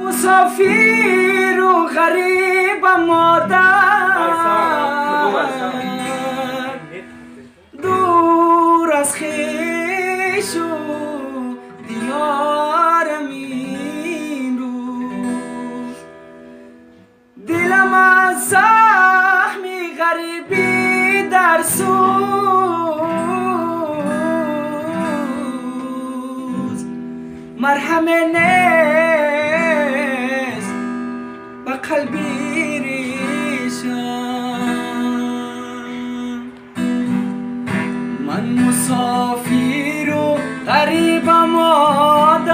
مسافر و غریب مادر دور از خویش و دیارم این روز دلم از زخم غریبی در سوز مرهم نیست به قلبی ریشم من مسافر و غریبم مادر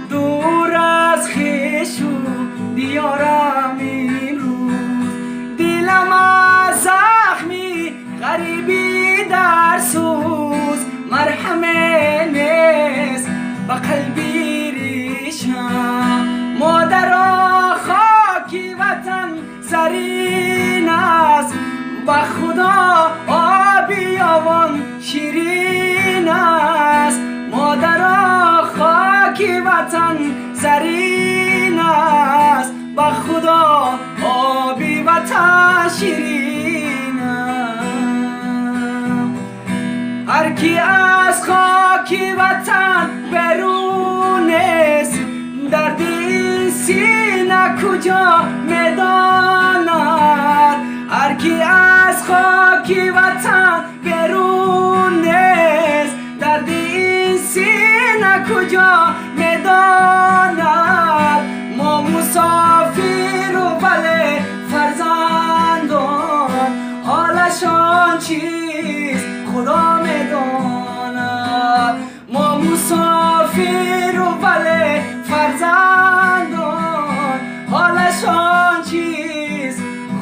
دور از خویش و دیارم این روز دلم از زخمی غریبی در سوز مرهم نیست به قلبی ریشم مادرها خاکی وطن زرین است به خدا آبی آوان شیرین است مادرها خاکی وطن زرین است به خدا آبی وطن شیرین است هر کی از خاکی وطن برون است درد این سینه کجا میداند هر کی از خاکی وطن برون است درد این سینه کجا میداند ما مسافر و بله فرزندان حالشان چیست خدا میداند ما مسافر و بله فرزندان حالشان چیست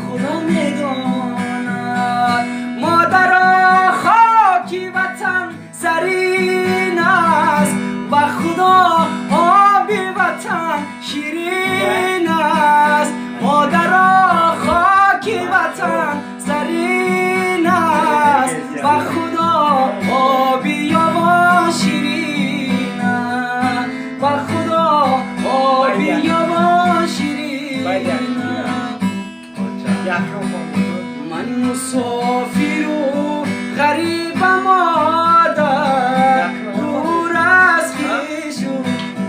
خدا میداند مادرها خاکی وطن زرین است به خدا آبی وطن شیرین است مادرها خاکی وطن زرین است به خدا آبی آوان شیرین است به خدا آبی آوان شیرین است من مسافر و غریبم مادر دور از خویش و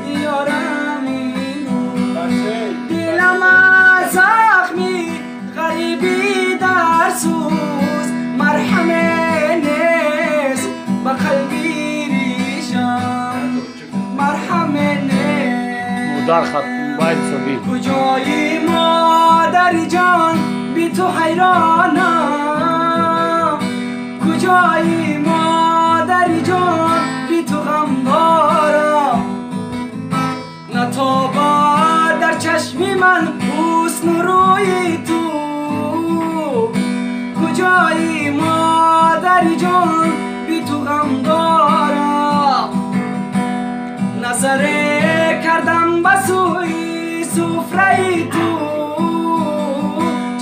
دیارم این روز دلم از زخمی غریبی در سوز مرهم نیست به قلبی ریشم مرهم نیست مدار خط موبایل صبی کجایی مادر جان بی تو حیرانم کجایی مادر جان بی تو غم دارم نتابد در چشم من حسن روی تو کجایی مادر جان بی تو غم دارم نظره کردم به سوی سفره تو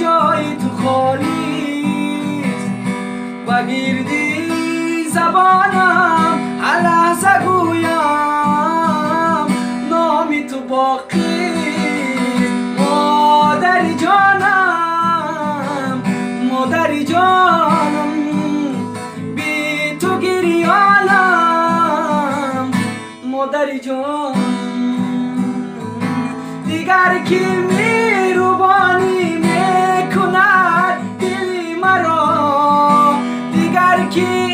جای تو خالیست و گردی زبانم هر لحظه گویم نامی تو باقی مادر جانم مادر جانم بی تو گریانم مادر جانم دیگر کی میروبانی میکند دلی مرا دیگر کی